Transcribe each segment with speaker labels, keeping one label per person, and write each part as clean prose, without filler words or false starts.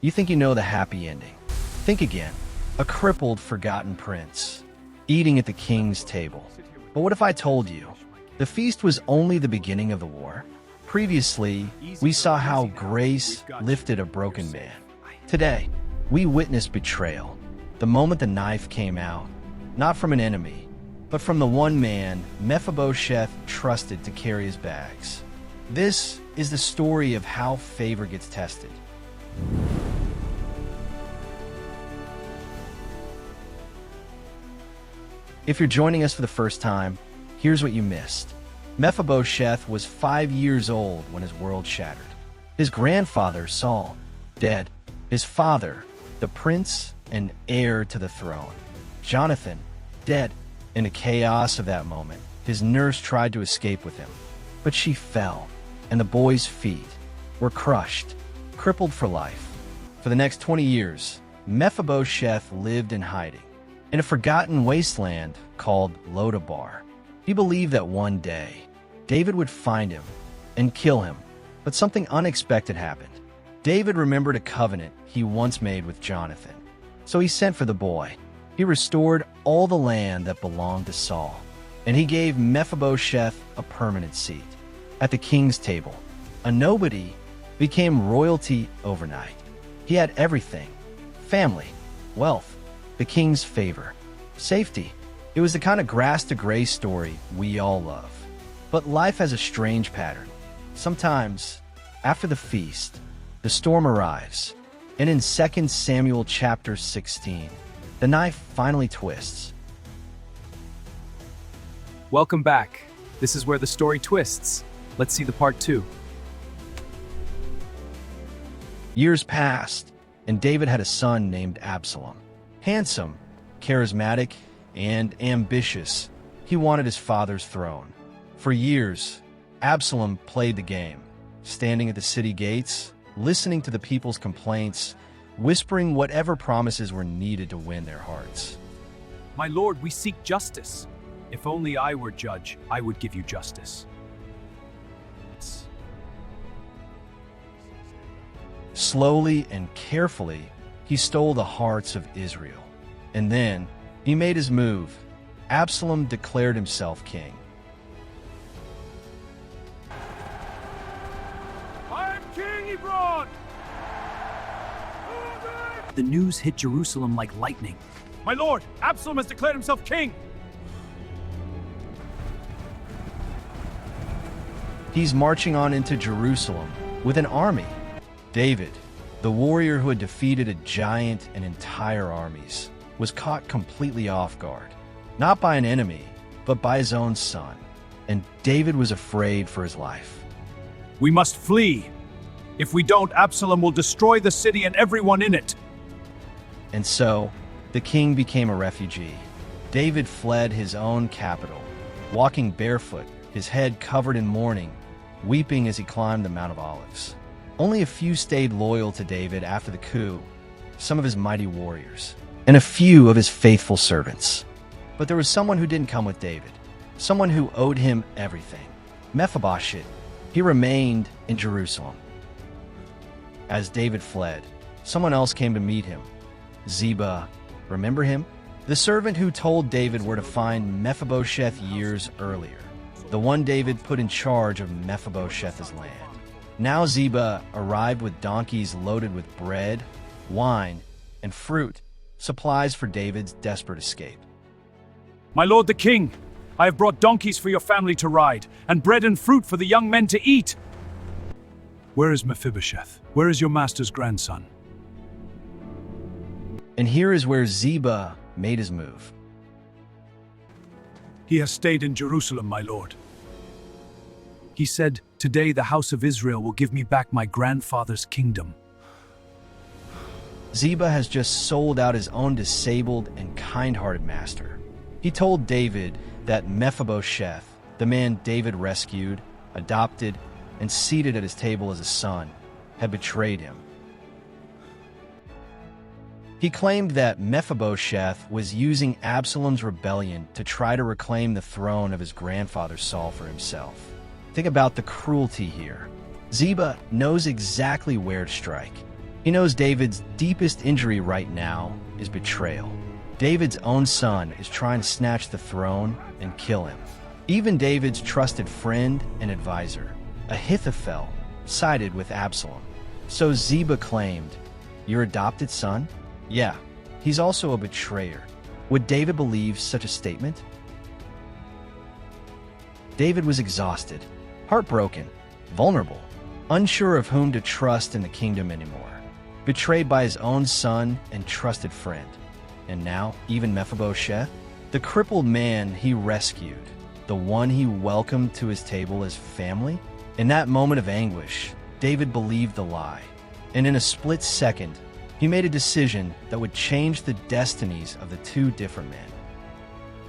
Speaker 1: You think you know the happy ending. Think again. A crippled, forgotten prince, eating at the king's table. But what if I told you the feast was only the beginning of the war? Previously, we saw how grace lifted a broken man. Today, we witness betrayal. The moment the knife came out, not from an enemy, but from the one man Mephibosheth trusted to carry his bags. This is the story of how favor gets tested. If you're joining us for the first time, here's what you missed. Mephibosheth was 5 years old when his world shattered. His grandfather, Saul, dead. His father, the prince and heir to the throne, Jonathan, dead. In the chaos of that moment, his nurse tried to escape with him, but she fell, and the boy's feet were crushed, crippled for life. For the next 20 years, Mephibosheth lived in hiding, in a forgotten wasteland called Lodabar. He believed that one day, David would find him and kill him, but something unexpected happened. David remembered a covenant he once made with Jonathan, so he sent for the boy. He restored all the land that belonged to Saul, and he gave Mephibosheth a permanent seat at the king's table. A nobody became royalty overnight. He had everything: family, wealth, the king's favor, safety. It was the kind of grass-to-grace story we all love. But life has a strange pattern. Sometimes, after the feast, the storm arrives, and in 2 Samuel chapter 16, the knife finally twists.
Speaker 2: Welcome back. This is where the story twists. Let's see the part 2.
Speaker 1: Years passed, and David had a son named Absalom. Handsome, charismatic, and ambitious, he wanted his father's throne. For years, Absalom played the game, standing at the city gates, listening to the people's complaints, whispering whatever promises were needed to win their hearts.
Speaker 2: My lord, we seek justice. If only I were judge, I would give you justice.
Speaker 1: Slowly and carefully, he stole the hearts of Israel. And then, he made his move. Absalom declared himself king.
Speaker 2: I am king, Hebron! The news hit Jerusalem like lightning. My lord, Absalom has declared himself king!
Speaker 1: He's marching on into Jerusalem with an army. David, the warrior who had defeated a giant and entire armies, was caught completely off guard. Not by an enemy, but by his own son. And David was afraid for his life.
Speaker 2: We must flee. If we don't, Absalom will destroy the city and everyone in it.
Speaker 1: And so, the king became a refugee. David fled his own capital, walking barefoot, his head covered in mourning, weeping as he climbed the Mount of Olives. Only a few stayed loyal to David after the coup, some of his mighty warriors, and a few of his faithful servants. But there was someone who didn't come with David, someone who owed him everything. Mephiboshet. He remained in Jerusalem. As David fled, someone else came to meet him. Ziba. Remember him? The servant who told David where to find Mephibosheth years earlier. The one David put in charge of Mephibosheth's land. Now Ziba arrived with donkeys loaded with bread, wine, and fruit, supplies for David's desperate escape.
Speaker 2: My lord the king, I have brought donkeys for your family to ride, and bread and fruit for the young men to eat. Where is Mephibosheth? Where is your master's grandson?
Speaker 1: And here is where Ziba made his move.
Speaker 2: He has stayed in Jerusalem, my lord. He said, "Today the house of Israel will give me back my grandfather's kingdom."
Speaker 1: Ziba has just sold out his own disabled and kind-hearted master. He told David that Mephibosheth, the man David rescued, adopted, and seated at his table as a son, had betrayed him. He claimed that Mephibosheth was using Absalom's rebellion to try to reclaim the throne of his grandfather Saul for himself. Think about the cruelty here. Ziba knows exactly where to strike. He knows David's deepest injury right now is betrayal. David's own son is trying to snatch the throne and kill him. Even David's trusted friend and advisor, Ahithophel, sided with Absalom. So Ziba claimed, "Your adopted son? Yeah, he's also a betrayer." Would David believe such a statement? David was exhausted, heartbroken, vulnerable, unsure of whom to trust in the kingdom anymore, betrayed by his own son and trusted friend. And now, even Mephibosheth, the crippled man he rescued, the one he welcomed to his table as family? In that moment of anguish, David believed the lie. And in a split second, he made a decision that would change the destinies of the two different men.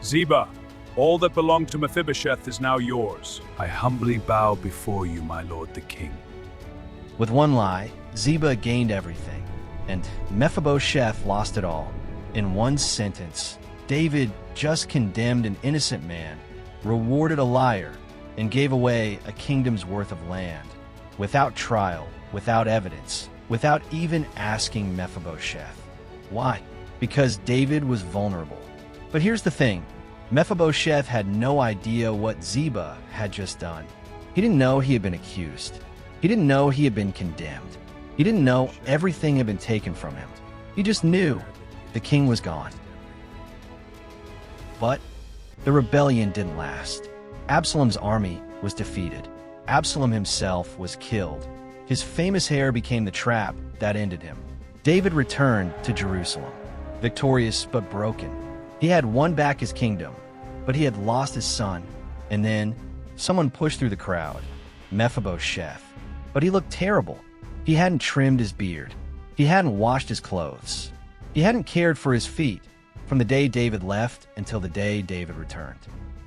Speaker 2: Ziba, all that belonged to Mephibosheth is now yours. I humbly bow before you, my lord the king.
Speaker 1: With one lie, Ziba gained everything, and Mephibosheth lost it all. In one sentence, David just condemned an innocent man, rewarded a liar, and gave away a kingdom's worth of land, without trial, without evidence, without even asking Mephibosheth. Why? Because David was vulnerable. But here's the thing. Mephibosheth had no idea what Ziba had just done. He didn't know he had been accused. He didn't know he had been condemned. He didn't know everything had been taken from him. He just knew the king was gone. But the rebellion didn't last. Absalom's army was defeated. Absalom himself was killed. His famous hair became the trap that ended him. David returned to Jerusalem, victorious but broken. He had won back his kingdom, but he had lost his son. And then someone pushed through the crowd, Mephibosheth. But he looked terrible. He hadn't trimmed his beard. He hadn't washed his clothes. He hadn't cared for his feet from the day David left until the day David returned.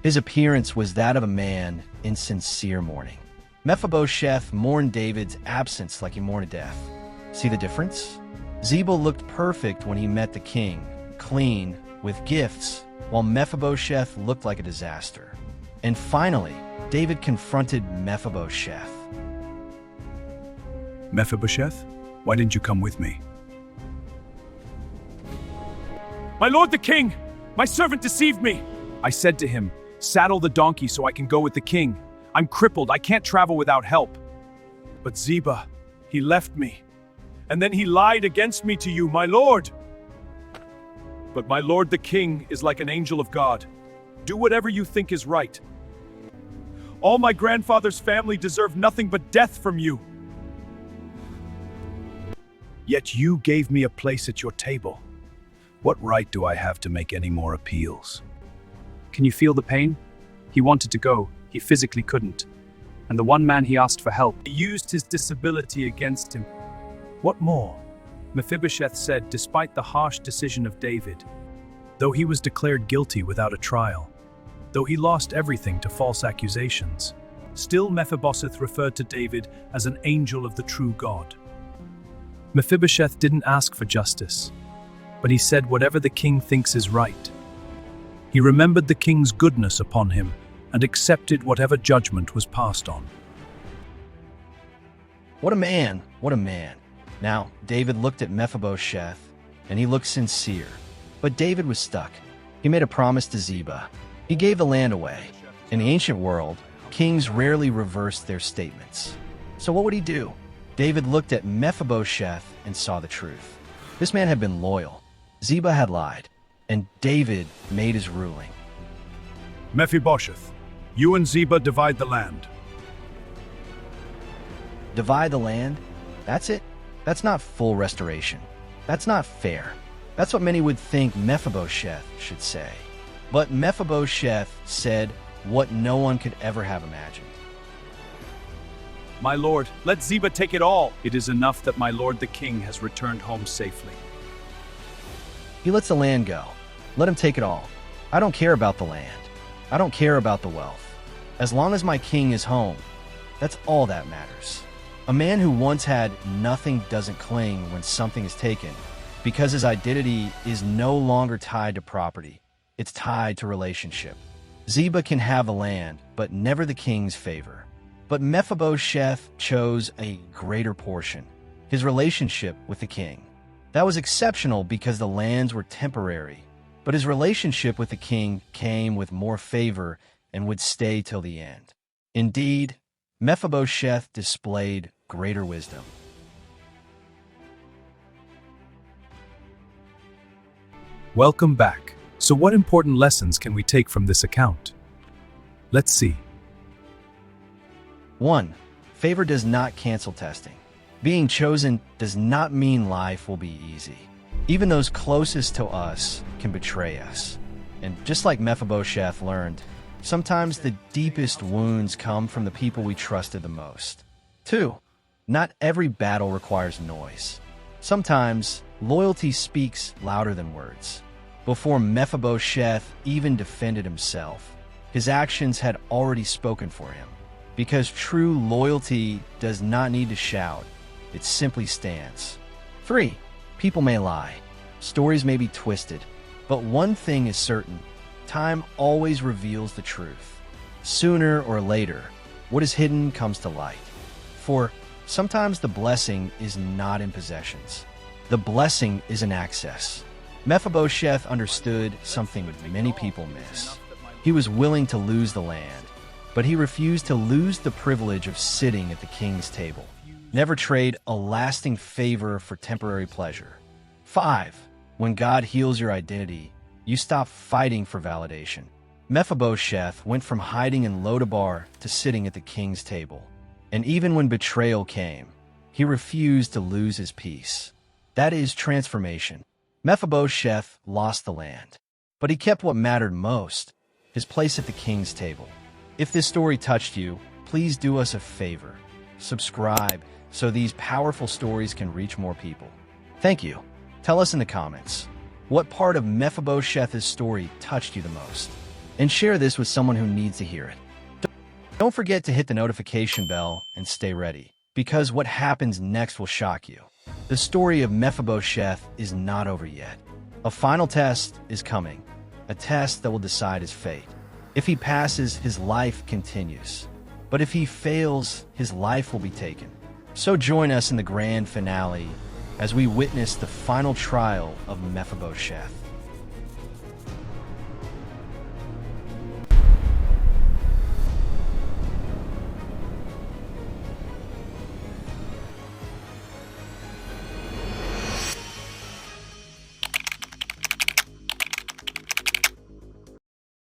Speaker 1: His appearance was that of a man in sincere mourning. Mephibosheth mourned David's absence like he mourned a death. See the difference? Ziba looked perfect when he met the king, clean, with gifts, while Mephibosheth looked like a disaster. And finally, David confronted Mephibosheth.
Speaker 2: Mephibosheth, why didn't you come with me? My lord the king, my servant deceived me. I said to him, saddle the donkey so I can go with the king. I'm crippled, I can't travel without help. But Ziba, he left me. And then he lied against me to you, my lord. But my lord the king is like an angel of God. Do whatever you think is right. All my grandfather's family deserve nothing but death from you. Yet you gave me a place at your table. What right do I have to make any more appeals? Can you feel the pain? He wanted to go. He physically couldn't. And the one man he asked for help, he used his disability against him. What more? Mephibosheth said, despite the harsh decision of David, though he was declared guilty without a trial, though he lost everything to false accusations, still Mephibosheth referred to David as an angel of the true God. Mephibosheth didn't ask for justice, but he said whatever the king thinks is right. He remembered the king's goodness upon him and accepted whatever judgment was passed on.
Speaker 1: What a man, what a man. Now, David looked at Mephibosheth, and he looked sincere. But David was stuck. He made a promise to Ziba. He gave the land away. In the ancient world, kings rarely reversed their statements. So what would he do? David looked at Mephibosheth and saw the truth. This man had been loyal. Ziba had lied. And David made his ruling.
Speaker 2: Mephibosheth, you and Ziba divide the land.
Speaker 1: Divide the land? That's it? That's not full restoration. That's not fair. That's what many would think Mephibosheth should say. But Mephibosheth said what no one could ever have imagined.
Speaker 2: My lord, let Ziba take it all. It is enough that my lord the king has returned home safely.
Speaker 1: He lets the land go. Let him take it all. I don't care about the land. I don't care about the wealth. As long as my king is home, that's all that matters. A man who once had nothing doesn't cling when something is taken, because his identity is no longer tied to property. It's tied to relationship. Ziba can have the land, but never the king's favor. But Mephibosheth chose a greater portion. his relationship with the king. That was exceptional because the lands were temporary, but his relationship with the king came with more favor and would stay till the end. Indeed, Mephibosheth displayed greater wisdom.
Speaker 2: Welcome back. So what important lessons can we take from this account? Let's see.
Speaker 1: 1. Favor does not cancel testing. Being chosen does not mean life will be easy. Even those closest to us can betray us. And just like Mephibosheth learned, sometimes the deepest wounds come from the people we trusted the most. 2. Not every battle requires noise. Sometimes loyalty speaks louder than words. Before Mephibosheth even defended himself, his actions had already spoken for him. Because true loyalty does not need to shout, it simply stands. 3. People may lie. Stories may be twisted. But one thing is certain. Time always reveals the truth. Sooner or later, what is hidden comes to light. 4. Sometimes the blessing is not in possessions. The blessing is in access. Mephibosheth understood something many people miss. He was willing to lose the land, but he refused to lose the privilege of sitting at the king's table. Never trade a lasting favor for temporary pleasure. 5. When God heals your identity, you stop fighting for validation. Mephibosheth went from hiding in Lodabar to sitting at the king's table. And even when betrayal came, he refused to lose his peace. That is transformation. Mephibosheth lost the land, but he kept what mattered most, his place at the king's table. If this story touched you, please do us a favor. Subscribe so these powerful stories can reach more people. Thank you. Tell us in the comments, what part of Mephibosheth's story touched you the most? And share this with someone who needs to hear it. Don't forget to hit the notification bell and stay ready, because what happens next will shock you. The story of Mephibosheth is not over yet. A final test is coming, a test that will decide his fate. If he passes, his life continues. But if he fails, his life will be taken. So join us in the grand finale as we witness the final trial of Mephibosheth.